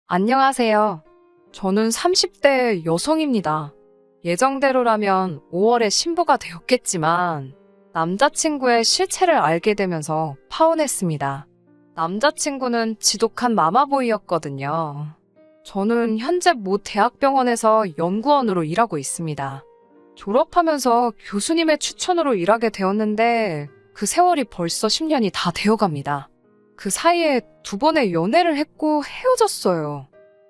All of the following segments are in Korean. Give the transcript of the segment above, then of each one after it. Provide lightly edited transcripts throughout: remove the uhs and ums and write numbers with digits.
안녕하세요. 저는 30대 여성입니다. 예정대로라면 5월에 신부가 되었겠지만 남자친구의 실체를 알게 되면서 파혼했습니다. 남자친구는 지독한 마마보이였거든요. 저는 현재 모 대학병원에서 연구원으로 일하고 있습니다. 졸업하면서 교수님의 추천으로 일하게 되었는데 그 세월이 벌써 10년이 다 되어갑니다. 그 사이에 2번의 연애를 했고 헤어졌어요.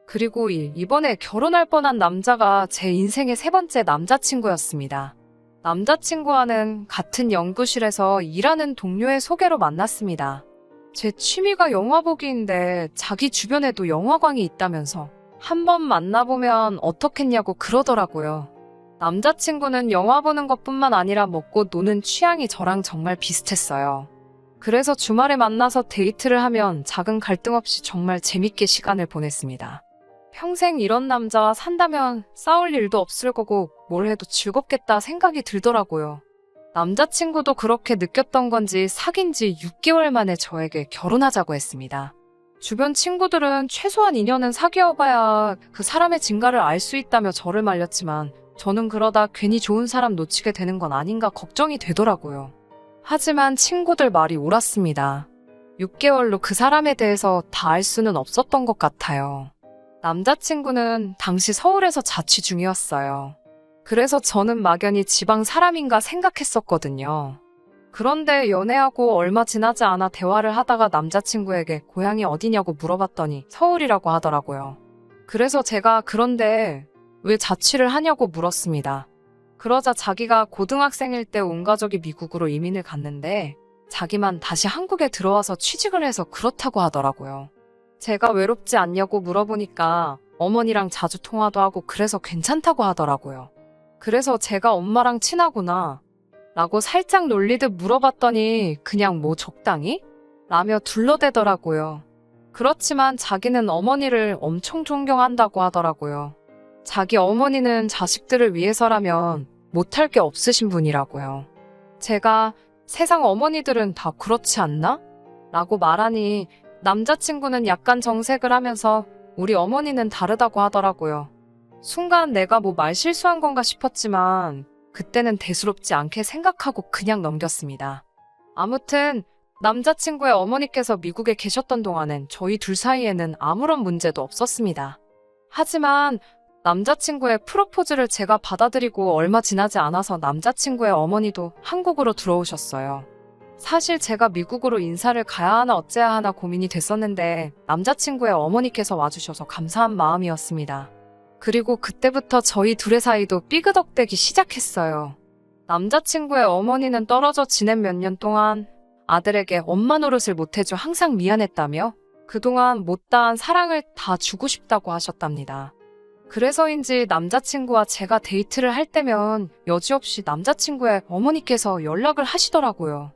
그리고 이번에 결혼할 뻔한 남자가 제 인생의 3번째 남자친구였습니다. 남자친구와는 같은 연구실에서 일하는 동료의 소개로 만났습니다. 제 취미가 영화 보기인데 자기 주변에도 영화관이 있다면서 한번 만나보면 어떻겠냐고 그러더라고요. 남자친구는 영화 보는 것뿐만 아니라 먹고 노는 취향이 저랑 정말 비슷했어요. 그래서 주말에 만나서 데이트를 하면 작은 갈등 없이 정말 재밌게 시간을 보냈습니다. 평생 이런 남자와 산다면 싸울 일도 없을 거고 뭘 해도 즐겁겠다 생각이 들더라고요. 남자친구도 그렇게 느꼈던 건지 사귄 지 6개월 만에 저에게 결혼하자고 했습니다. 주변 친구들은 최소한 2년은 사귀어봐야 그 사람의 진가를 알 수 있다며 저를 말렸지만 저는 그러다 괜히 좋은 사람 놓치게 되는 건 아닌가 걱정이 되더라고요. 하지만 친구들 말이 옳았습니다. 6개월로 그 사람에 대해서 다 알 수는 없었던 것 같아요. 남자친구는 당시 서울에서 자취 중이었어요. 그래서 저는 막연히 지방 사람인가 생각했었거든요. 그런데 연애하고 얼마 지나지 않아 대화를 하다가 남자친구에게 고향이 어디냐고 물어봤더니 서울이라고 하더라고요. 그래서 제가 그런데 왜 자취를 하냐고 물었습니다. 그러자 자기가 고등학생일 때 온 가족이 미국으로 이민을 갔는데 자기만 다시 한국에 들어와서 취직을 해서 그렇다고 하더라고요. 제가 외롭지 않냐고 물어보니까 어머니랑 자주 통화도 하고 그래서 괜찮다고 하더라고요. 그래서 제가 엄마랑 친하구나 라고 살짝 놀리듯 물어봤더니 그냥 뭐 적당히? 라며 둘러대더라고요. 그렇지만 자기는 어머니를 엄청 존경한다고 하더라고요. 자기 어머니는 자식들을 위해서라면 못할 게 없으신 분이라고요. 제가 세상 어머니들은 다 그렇지 않나? 라고 말하니 남자친구는 약간 정색을 하면서 우리 어머니는 다르다고 하더라고요. 순간 내가 뭐 말 실수한 건가 싶었지만 그때는 대수롭지 않게 생각하고 그냥 넘겼습니다. 아무튼 남자친구의 어머니께서 미국에 계셨던 동안엔 저희 둘 사이에는 아무런 문제도 없었습니다. 하지만 남자친구의 프로포즈를 제가 받아들이고 얼마 지나지 않아서 남자친구의 어머니도 한국으로 들어오셨어요. 사실 제가 미국으로 인사를 가야 하나 어째야 하나 고민이 됐었는데 남자친구의 어머니께서 와주셔서 감사한 마음이었습니다. 그리고 그때부터 저희 둘의 사이도 삐그덕대기 시작했어요. 남자친구의 어머니는 떨어져 지낸 몇 년 동안 아들에게 엄마 노릇을 못해줘 항상 미안했다며 그동안 못다한 사랑을 다 주고 싶다고 하셨답니다. 그래서인지 남자친구와 제가 데이트를 할 때면 여지없이 남자친구의 어머니께서 연락을 하시더라고요.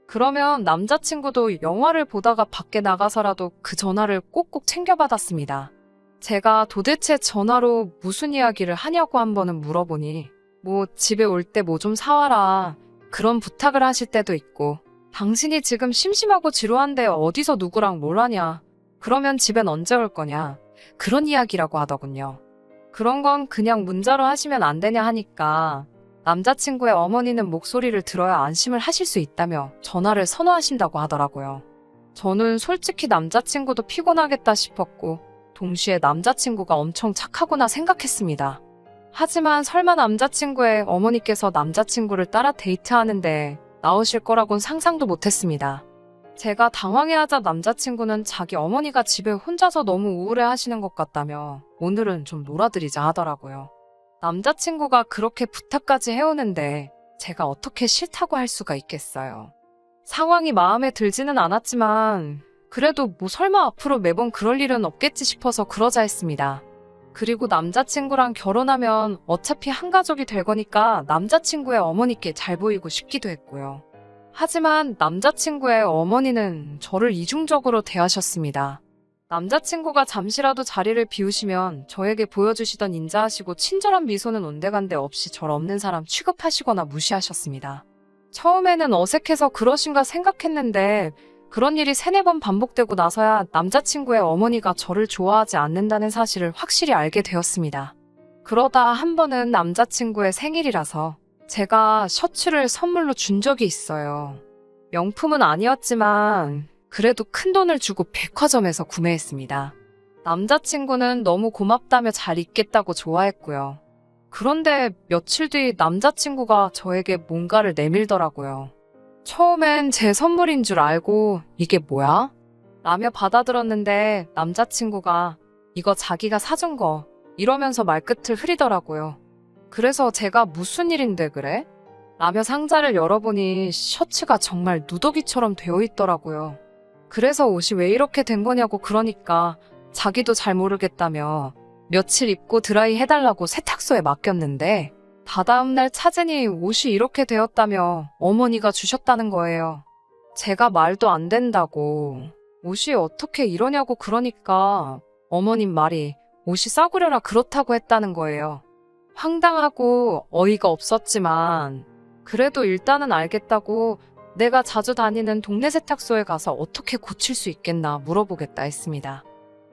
그러면 남자친구도 영화를 보다가 밖에 나가서라도 그 전화를 꼭꼭 챙겨받았습니다. 제가 도대체 전화로 무슨 이야기를 하냐고 한 번은 물어보니 뭐 집에 올 때 뭐 좀 사와라 그런 부탁을 하실 때도 있고 당신이 지금 심심하고 지루한데 어디서 누구랑 뭘 하냐 그러면 집엔 언제 올 거냐 그런 이야기라고 하더군요. 그런 건 그냥 문자로 하시면 안 되냐 하니까 남자친구의 어머니는 목소리를 들어야 안심을 하실 수 있다며 전화를 선호하신다고 하더라고요. 저는 솔직히 남자친구도 피곤하겠다 싶었고 동시에 남자친구가 엄청 착하구나 생각했습니다. 하지만 설마 남자친구의 어머니께서 남자친구를 따라 데이트하는데 나오실 거라곤 상상도 못했습니다. 제가 당황해하자 남자친구는 자기 어머니가 집에 혼자서 너무 우울해하시는 것 같다며 오늘은 좀 놀아드리자 하더라고요. 남자친구가 그렇게 부탁까지 해오는데 제가 어떻게 싫다고 할 수가 있겠어요. 상황이 마음에 들지는 않았지만 그래도 뭐 설마 앞으로 매번 그럴 일은 없겠지 싶어서 그러자 했습니다. 그리고 남자친구랑 결혼하면 어차피 한 가족이 될 거니까 남자친구의 어머니께 잘 보이고 싶기도 했고요. 하지만 남자친구의 어머니는 저를 이중적으로 대하셨습니다. 남자친구가 잠시라도 자리를 비우시면 저에게 보여주시던 인자하시고 친절한 미소는 온데간데 없이 절 없는 사람 취급하시거나 무시하셨습니다. 처음에는 어색해서 그러신가 생각했는데 그런 일이 세네 번 반복되고 나서야 남자친구의 어머니가 저를 좋아하지 않는다는 사실을 확실히 알게 되었습니다. 그러다 한 번은 남자친구의 생일이라서 제가 셔츠를 선물로 준 적이 있어요. 명품은 아니었지만 그래도 큰 돈을 주고 백화점에서 구매했습니다. 남자친구는 너무 고맙다며 잘 입겠다고 좋아했고요. 그런데 며칠 뒤 남자친구가 저에게 뭔가를 내밀더라고요. 처음엔 제 선물인 줄 알고 이게 뭐야? 라며 받아들었는데 남자친구가 이거 자기가 사준 거 이러면서 말끝을 흐리더라고요. 그래서 제가 무슨 일인데 그래? 라며 상자를 열어보니 셔츠가 정말 누더기처럼 되어 있더라고요. 그래서 옷이 왜 이렇게 된 거냐고 그러니까 자기도 잘 모르겠다며 며칠 입고 드라이 해달라고 세탁소에 맡겼는데 다다음 날 찾으니 옷이 이렇게 되었다며 어머니가 주셨다는 거예요. 제가 말도 안 된다고 옷이 어떻게 이러냐고 그러니까 어머님 말이 옷이 싸구려라 그렇다고 했다는 거예요. 황당하고 어이가 없었지만 그래도 일단은 알겠다고 내가 자주 다니는 동네 세탁소에 가서 어떻게 고칠 수 있겠나 물어보겠다 했습니다.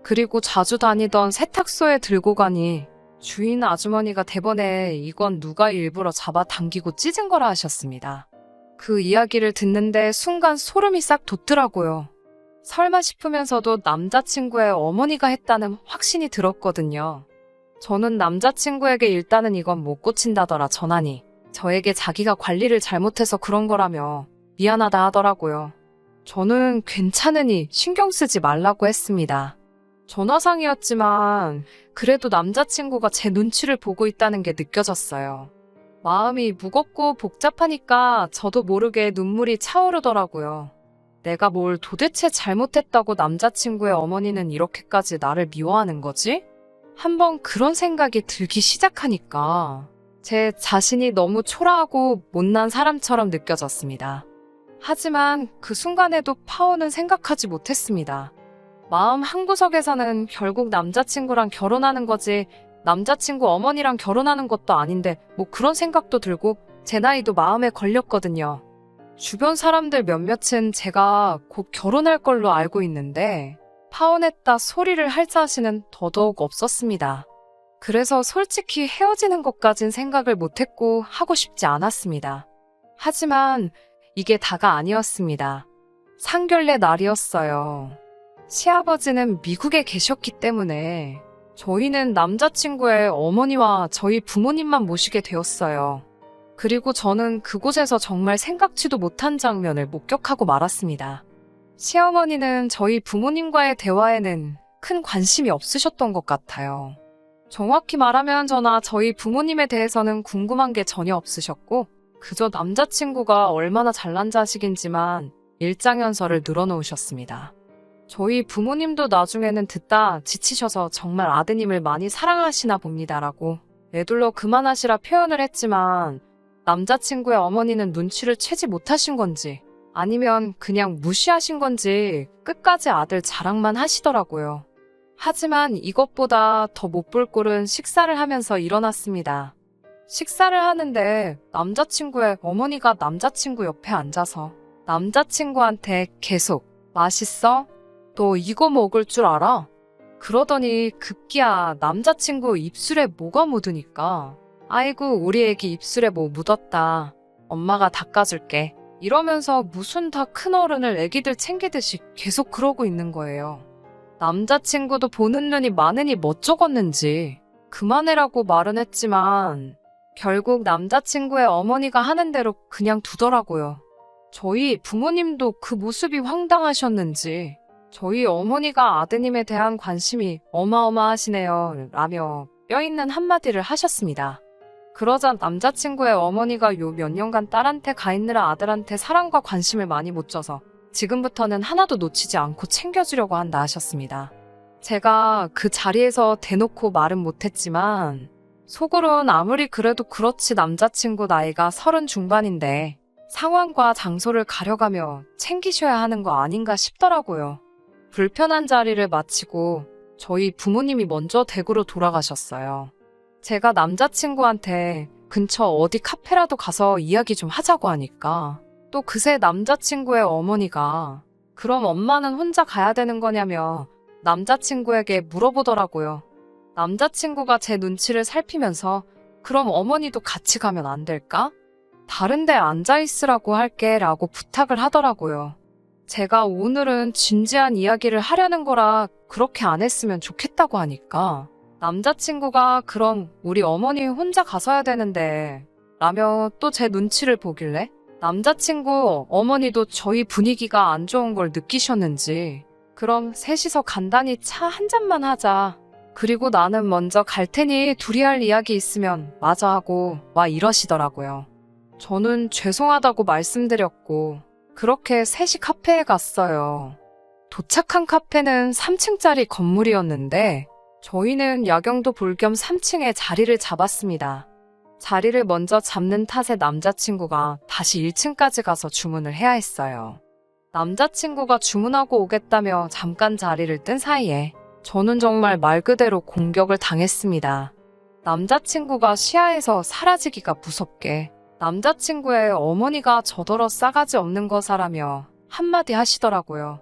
그리고 자주 다니던 세탁소에 들고 가니 주인 아주머니가 대번에 이건 누가 일부러 잡아당기고 찢은 거라 하셨습니다. 그 이야기를 듣는데 순간 소름이 싹 돋더라고요. 설마 싶으면서도 남자친구의 어머니가 했다는 확신이 들었거든요. 저는 남자친구에게 일단은 이건 못 고친다더라 전하니 저에게 자기가 관리를 잘못해서 그런 거라며 미안하다 하더라고요. 저는 괜찮으니 신경 쓰지 말라고 했습니다. 전화상이었지만 그래도 남자친구가 제 눈치를 보고 있다는 게 느껴졌어요. 마음이 무겁고 복잡하니까 저도 모르게 눈물이 차오르더라고요. 내가 뭘 도대체 잘못했다고 남자친구의 어머니는 이렇게까지 나를 미워하는 거지? 한번 그런 생각이 들기 시작하니까 제 자신이 너무 초라하고 못난 사람처럼 느껴졌습니다. 하지만 그 순간에도 파오는 생각하지 못했습니다. 마음 한구석에서는 결국 남자친구랑 결혼하는 거지 남자친구 어머니랑 결혼하는 것도 아닌데 뭐 그런 생각도 들고 제 나이도 마음에 걸렸거든요. 주변 사람들 몇몇은 제가 곧 결혼할 걸로 알고 있는데 파혼했다 소리를 할 자신은 더더욱 없었습니다. 그래서 솔직히 헤어지는 것까진 생각을 못했고 하고 싶지 않았습니다. 하지만 이게 다가 아니었습니다. 상견례 날이었어요. 시아버지는 미국에 계셨기 때문에 저희는 남자친구의 어머니와 저희 부모님만 모시게 되었어요. 그리고 저는 그곳에서 정말 생각지도 못한 장면을 목격하고 말았습니다. 시어머니는 저희 부모님과의 대화에는 큰 관심이 없으셨던 것 같아요. 정확히 말하면 저나 저희 부모님에 대해서는 궁금한 게 전혀 없으셨고 그저 남자친구가 얼마나 잘난 자식인지만 일장연설을 늘어놓으셨습니다. 저희 부모님도 나중에는 듣다 지치셔서 정말 아드님을 많이 사랑하시나 봅니다라고 애둘러 그만하시라 표현을 했지만 남자친구의 어머니는 눈치를 채지 못하신 건지 아니면 그냥 무시하신 건지 끝까지 아들 자랑만 하시더라고요. 하지만 이것보다 더 못 볼 꼴은 식사를 하면서 일어났습니다. 식사를 하는데 남자친구의 어머니가 남자친구 옆에 앉아서 남자친구한테 계속 맛있어? 너 이거 먹을 줄 알아? 그러더니 급기야 남자친구 입술에 뭐가 묻으니까 아이고 우리 애기 입술에 뭐 묻었다. 엄마가 닦아줄게. 이러면서 무슨 다 큰 어른을 애기들 챙기듯이 계속 그러고 있는 거예요. 남자친구도 보는 눈이 많으니 멋쩍었는지 그만해라고 말은 했지만 결국 남자친구의 어머니가 하는 대로 그냥 두더라고요. 저희 부모님도 그 모습이 황당하셨는지 저희 어머니가 아드님에 대한 관심이 어마어마하시네요 라며 뼈있는 한마디를 하셨습니다. 그러자 남자친구의 어머니가 요 몇 년간 딸한테 가 있느라 아들한테 사랑과 관심을 많이 못 줘서 지금부터는 하나도 놓치지 않고 챙겨주려고 한다 하셨습니다. 제가 그 자리에서 대놓고 말은 못했지만 속으론 아무리 그래도 그렇지 남자친구 나이가 30 중반인데 상황과 장소를 가려가며 챙기셔야 하는 거 아닌가 싶더라고요. 불편한 자리를 마치고 저희 부모님이 먼저 댁으로 돌아가셨어요. 제가 남자친구한테 근처 어디 카페라도 가서 이야기 좀 하자고 하니까 또 그새 남자친구의 어머니가 그럼 엄마는 혼자 가야 되는 거냐며 남자친구에게 물어보더라고요. 남자친구가 제 눈치를 살피면서 그럼 어머니도 같이 가면 안 될까? 다른 데 앉아 있으라고 할게 라고 부탁을 하더라고요. 제가 오늘은 진지한 이야기를 하려는 거라 그렇게 안 했으면 좋겠다고 하니까 남자친구가 그럼 우리 어머니 혼자 가서야 되는데 라며 또 제 눈치를 보길래 남자친구 어머니도 저희 분위기가 안 좋은 걸 느끼셨는지 그럼 셋이서 간단히 차 한 잔만 하자. 그리고 나는 먼저 갈 테니 둘이 할 이야기 있으면 마저 하고 와 이러시더라고요. 저는 죄송하다고 말씀드렸고 그렇게 셋이 카페에 갔어요. 도착한 카페는 3층짜리 건물이었는데 저희는 야경도 볼 겸 3층에 자리를 잡았습니다. 자리를 먼저 잡는 탓에 남자친구가 다시 1층까지 가서 주문을 해야 했어요. 남자친구가 주문하고 오겠다며 잠깐 자리를 뜬 사이에 저는 정말 말 그대로 공격을 당했습니다. 남자친구가 시야에서 사라지기가 무섭게 남자친구의 어머니가 저더러 싸가지 없는 거사라며 한마디 하시더라고요.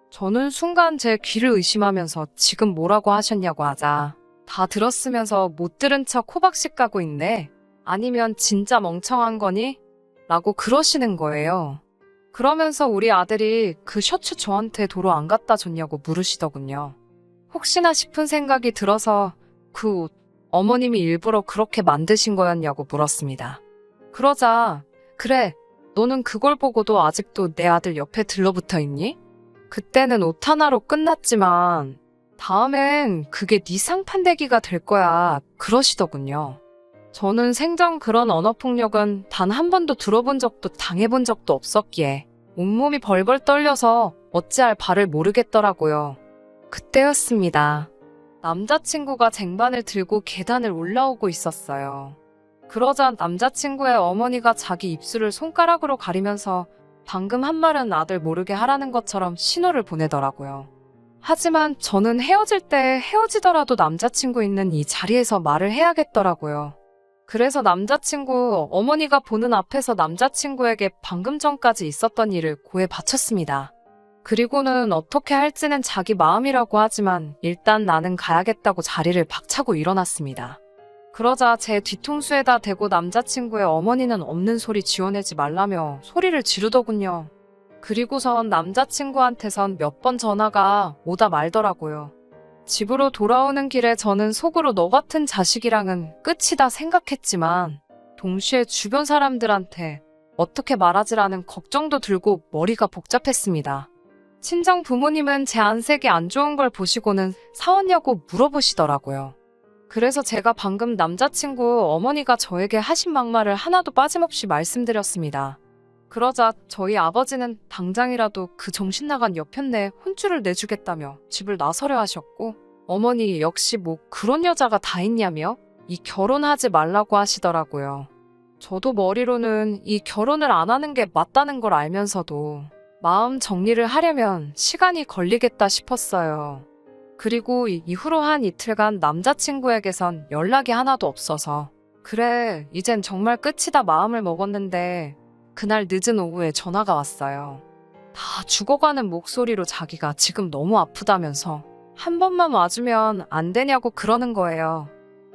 저는 순간 제 귀를 의심하면서 지금 뭐라고 하셨냐고 하자 다 들었으면서 못 들은 척 호박씨 까고 있네. 아니면 진짜 멍청한 거니? 라고 그러시는 거예요. 그러면서 우리 아들이 그 셔츠 저한테 도로 안 갖다 줬냐고 물으시더군요. 혹시나 싶은 생각이 들어서 그 옷 어머님이 일부러 그렇게 만드신 거였냐고 물었습니다. 그러자 그래 너는 그걸 보고도 아직도 내 아들 옆에 들러붙어 있니? 그때는 옷 하나로 끝났지만 다음엔 그게 네 상판대기가 될 거야 그러시더군요. 저는 생전 그런 언어폭력은 단 한 번도 들어본 적도 당해본 적도 없었기에 온몸이 벌벌 떨려서 어찌할 바를 모르겠더라고요. 그때였습니다. 남자친구가 쟁반을 들고 계단을 올라오고 있었어요. 그러자 남자친구의 어머니가 자기 입술을 손가락으로 가리면서 방금 한 말은 아들 모르게 하라는 것처럼 신호를 보내더라고요. 하지만 저는 헤어질 때 헤어지더라도 남자친구 있는 이 자리에서 말을 해야겠더라고요. 그래서 남자친구 어머니가 보는 앞에서 남자친구에게 방금 전까지 있었던 일을 고해 바쳤습니다. 그리고는 어떻게 할지는 자기 마음이라고 하지만 일단 나는 가야겠다고 자리를 박차고 일어났습니다. 그러자 제 뒤통수에다 대고 남자친구의 어머니는 없는 소리 지어내지 말라며 소리를 지르더군요. 그리고선 남자친구한테선 몇 번 전화가 오다 말더라고요. 집으로 돌아오는 길에 저는 속으로 너 같은 자식이랑은 끝이다 생각했지만 동시에 주변 사람들한테 어떻게 말하지라는 걱정도 들고 머리가 복잡했습니다. 친정 부모님은 제 안색이 안 좋은 걸 보시고는 사왔냐고 물어보시더라고요. 그래서 제가 방금 남자친구 어머니가 저에게 하신 막말을 하나도 빠짐없이 말씀드렸습니다. 그러자 저희 아버지는 당장이라도 그 정신 나간 여편네에 혼쭐을 내주겠다며 집을 나서려 하셨고 어머니 역시 뭐 그런 여자가 다 있냐며 이 결혼하지 말라고 하시더라고요. 저도 머리로는 이 결혼을 안 하는 게 맞다는 걸 알면서도 마음 정리를 하려면 시간이 걸리겠다 싶었어요. 그리고 이후로 한 이틀간 남자친구에게선 연락이 하나도 없어서 그래 이젠 정말 끝이다 마음을 먹었는데 그날 늦은 오후에 전화가 왔어요. 다 죽어가는 목소리로 자기가 지금 너무 아프다면서 한 번만 와주면 안 되냐고 그러는 거예요.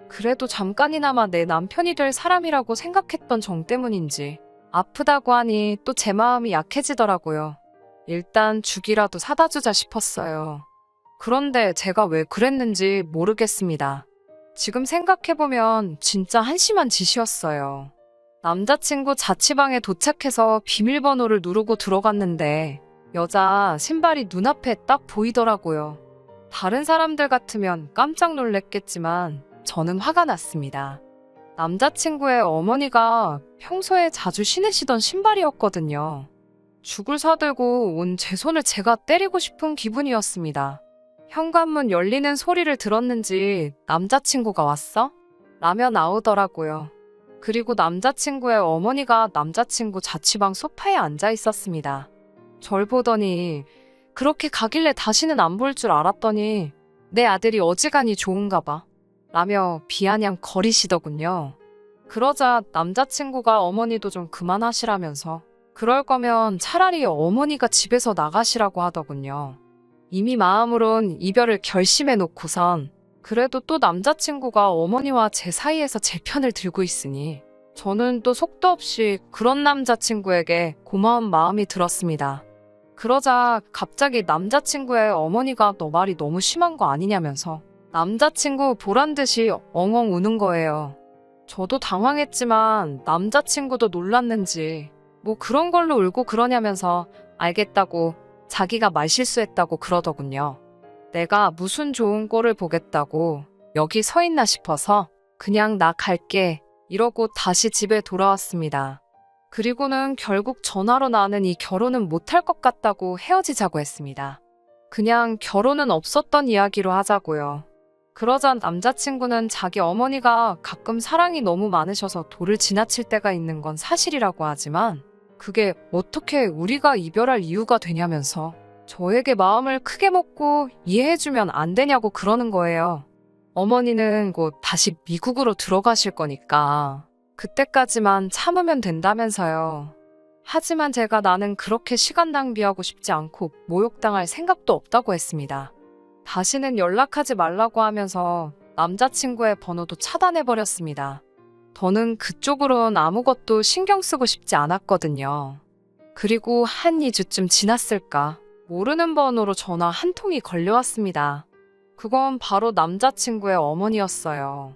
그래도 잠깐이나마 내 남편이 될 사람이라고 생각했던 정 때문인지 아프다고 하니 또 제 마음이 약해지더라고요. 일단 죽이라도 사다 주자 싶었어요. 그런데 제가 왜 그랬는지 모르겠습니다. 지금 생각해보면 진짜 한심한 짓이었어요. 남자친구 자취방에 도착해서 비밀번호를 누르고 들어갔는데 여자 신발이 눈앞에 딱 보이더라고요. 다른 사람들 같으면 깜짝 놀랐겠지만 저는 화가 났습니다. 남자친구의 어머니가 평소에 자주 신으시던 신발이었거든요. 죽을 사들고 온 제 손을 제가 때리고 싶은 기분이었습니다. 현관문 열리는 소리를 들었는지 남자친구가 왔어? 라며 나오더라고요. 그리고 남자친구의 어머니가 남자친구 자취방 소파에 앉아 있었습니다. 절 보더니 그렇게 가길래 다시는 안 볼 줄 알았더니 내 아들이 어지간히 좋은가 봐 라며 비아냥 거리시더군요. 그러자 남자친구가 어머니도 좀 그만하시라면서 그럴 거면 차라리 어머니가 집에서 나가시라고 하더군요. 이미 마음으론 이별을 결심해 놓고선 그래도 또 남자친구가 어머니와 제 사이에서 제 편을 들고 있으니 저는 또 속도 없이 그런 남자친구에게 고마운 마음이 들었습니다. 그러자 갑자기 남자친구의 어머니가 너 말이 너무 심한 거 아니냐면서 남자친구 보란 듯이 엉엉 우는 거예요. 저도 당황했지만 남자친구도 놀랐는지 뭐 그런 걸로 울고 그러냐면서 알겠다고 자기가 말실수했다고 그러더군요. 내가 무슨 좋은 꼴을 보겠다고 여기 서 있나 싶어서 그냥 나 갈게 이러고 다시 집에 돌아왔습니다. 그리고는 결국 전화로 나는 이 결혼은 못할 것 같다고 헤어지자고 했습니다. 그냥 결혼은 없었던 이야기로 하자고요. 그러자 남자친구는 자기 어머니가 가끔 사랑이 너무 많으셔서 도를 지나칠 때가 있는 건 사실이라고 하지만 그게 어떻게 우리가 이별할 이유가 되냐면서 저에게 마음을 크게 먹고 이해해주면 안 되냐고 그러는 거예요. 어머니는 곧 다시 미국으로 들어가실 거니까 그때까지만 참으면 된다면서요. 하지만 제가 나는 그렇게 시간 낭비하고 싶지 않고 모욕당할 생각도 없다고 했습니다. 다시는 연락하지 말라고 하면서 남자친구의 번호도 차단해버렸습니다. 저는 그쪽으론 아무것도 신경 쓰고 싶지 않았거든요. 그리고 한 2주쯤 지났을까 모르는 번호로 전화 한 통이 걸려왔습니다. 그건 바로 남자친구의 어머니였어요.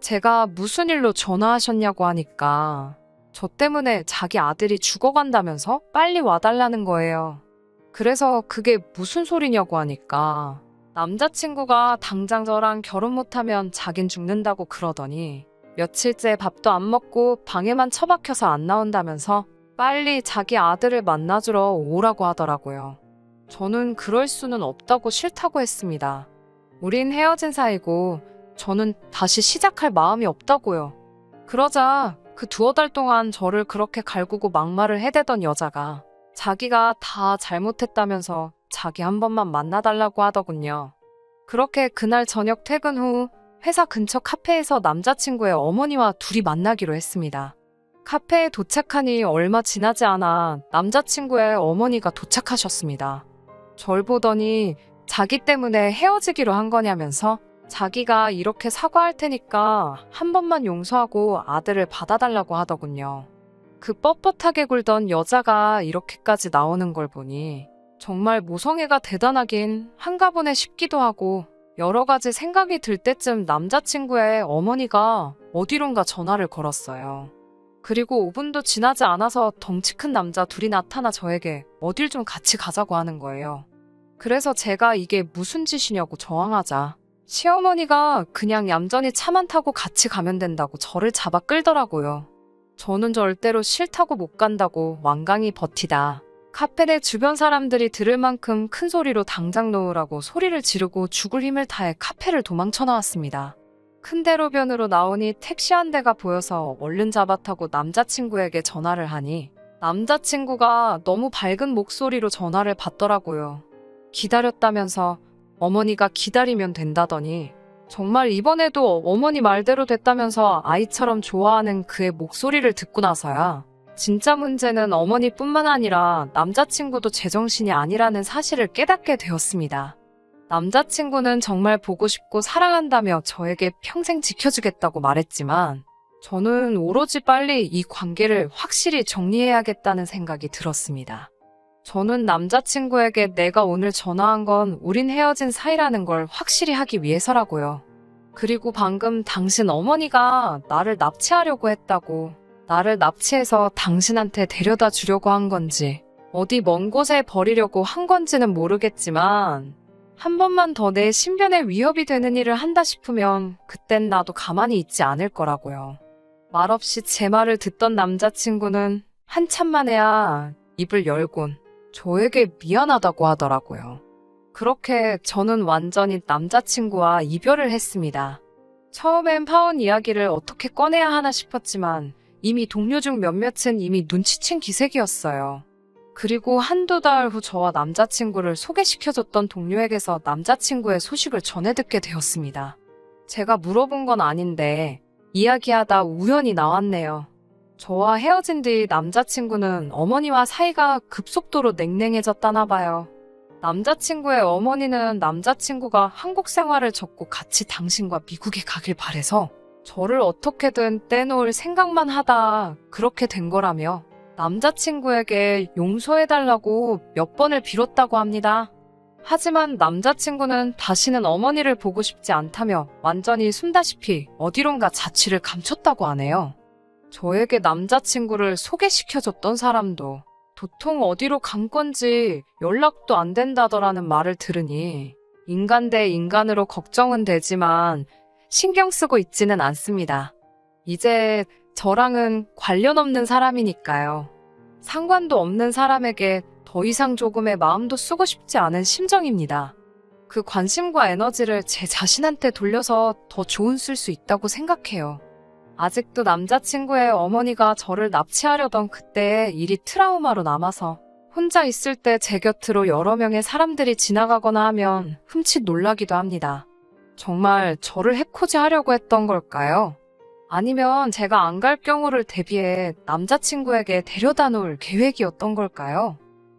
제가 무슨 일로 전화하셨냐고 하니까 저 때문에 자기 아들이 죽어간다면서 빨리 와달라는 거예요. 그래서 그게 무슨 소리냐고 하니까 남자친구가 당장 저랑 결혼 못하면 자긴 죽는다고 그러더니 며칠째 밥도 안 먹고 방에만 처박혀서 안 나온다면서 빨리 자기 아들을 만나주러 오라고 하더라고요. 저는 그럴 수는 없다고 싫다고 했습니다. 우린 헤어진 사이고 저는 다시 시작할 마음이 없다고요. 그러자 그 두어 달 동안 저를 그렇게 갈구고 막말을 해대던 여자가 자기가 다 잘못했다면서 자기 한 번만 만나달라고 하더군요. 그렇게 그날 저녁 퇴근 후 회사 근처 카페에서 남자친구의 어머니와 둘이 만나기로 했습니다. 카페에 도착하니 얼마 지나지 않아 남자친구의 어머니가 도착하셨습니다. 절 보더니 자기 때문에 헤어지기로 한 거냐면서 자기가 이렇게 사과할 테니까 한 번만 용서하고 아들을 받아달라고 하더군요. 그 뻣뻣하게 굴던 여자가 이렇게까지 나오는 걸 보니 정말 모성애가 대단하긴 한가 보네 싶기도 하고 여러 가지 생각이 들 때쯤 남자친구의 어머니가 어디론가 전화를 걸었어요. 그리고 5분도 지나지 않아서 덩치 큰 남자 둘이 나타나 저에게 어딜 좀 같이 가자고 하는 거예요. 그래서 제가 이게 무슨 짓이냐고 저항하자 시어머니가 그냥 얌전히 차만 타고 같이 가면 된다고 저를 잡아 끌더라고요. 저는 절대로 싫다고 못 간다고 완강히 버티다 카페 내 주변 사람들이 들을 만큼 큰 소리로 당장 놓으라고 소리를 지르고 죽을 힘을 다해 카페를 도망쳐 나왔습니다. 큰 대로변으로 나오니 택시 한 대가 보여서 얼른 잡아타고 남자친구에게 전화를 하니 남자친구가 너무 밝은 목소리로 전화를 받더라고요. 기다렸다면서 어머니가 기다리면 된다더니 정말 이번에도 어머니 말대로 됐다면서 아이처럼 좋아하는 그의 목소리를 듣고 나서야 진짜 문제는 어머니뿐만 아니라 남자친구도 제정신이 아니라는 사실을 깨닫게 되었습니다. 남자친구는 정말 보고 싶고 사랑한다며 저에게 평생 지켜주겠다고 말했지만 저는 오로지 빨리 이 관계를 확실히 정리해야겠다는 생각이 들었습니다. 저는 남자친구에게 내가 오늘 전화한 건 우린 헤어진 사이라는 걸 확실히 하기 위해서라고요. 그리고 방금 당신 어머니가 나를 납치하려고 했다고 나를 납치해서 당신한테 데려다 주려고 한 건지 어디 먼 곳에 버리려고 한 건지는 모르겠지만 한 번만 더 내 신변에 위협이 되는 일을 한다 싶으면 그땐 나도 가만히 있지 않을 거라고요. 말없이 제 말을 듣던 남자친구는 한참 만에야 입을 열곤 저에게 미안하다고 하더라고요. 그렇게 저는 완전히 남자친구와 이별을 했습니다. 처음엔 파혼 이야기를 어떻게 꺼내야 하나 싶었지만 이미 동료 중 몇몇은 이미 눈치챈 기색이었어요. 그리고 한두 달 후 저와 남자친구를 소개시켜줬던 동료에게서 남자친구의 소식을 전해 듣게 되었습니다. 제가 물어본 건 아닌데 이야기하다 우연히 나왔네요. 저와 헤어진 뒤 남자친구는 어머니와 사이가 급속도로 냉랭해졌다나 봐요. 남자친구의 어머니는 남자친구가 한국 생활을 접고 같이 당신과 미국에 가길 바래서 저를 어떻게든 떼놓을 생각만 하다 그렇게 된 거라며 남자친구에게 용서해달라고 몇 번을 빌었다고 합니다. 하지만 남자친구는 다시는 어머니를 보고 싶지 않다며 완전히 숨다시피 어디론가 자취를 감췄다고 하네요. 저에게 남자친구를 소개시켜줬던 사람도 도통 어디로 간 건지 연락도 안 된다더라는 말을 들으니 인간 대 인간으로 걱정은 되지만 신경 쓰고 있지는 않습니다. 이제 저랑은 관련 없는 사람이니까요. 상관도 없는 사람에게 더 이상 조금의 마음도 쓰고 싶지 않은 심정입니다. 그 관심과 에너지를 제 자신한테 돌려서 더 좋은 쓸 수 있다고 생각해요. 아직도 남자친구의 어머니가 저를 납치하려던 그때의 일이 트라우마로 남아서 혼자 있을 때 제 곁으로 여러 명의 사람들이 지나가거나 하면 흠칫 놀라기도 합니다. 정말 저를 해코지하려고 했던 걸까요? 아니면 제가 안 갈 경우를 대비해 남자친구에게 데려다 놓을 계획이었던 걸까요?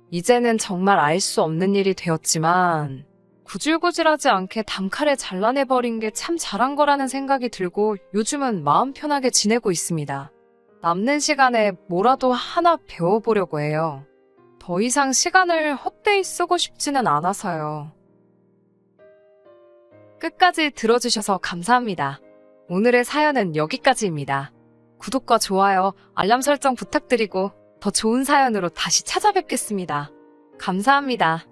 이제는 정말 알 수 없는 일이 되었지만 구질구질하지 않게 단칼에 잘라내버린 게 참 잘한 거라는 생각이 들고 요즘은 마음 편하게 지내고 있습니다. 남는 시간에 뭐라도 하나 배워보려고 해요. 더 이상 시간을 헛되이 쓰고 싶지는 않아서요. 끝까지 들어주셔서 감사합니다. 오늘의 사연은 여기까지입니다. 구독과 좋아요, 알람 설정 부탁드리고 더 좋은 사연으로 다시 찾아뵙겠습니다. 감사합니다.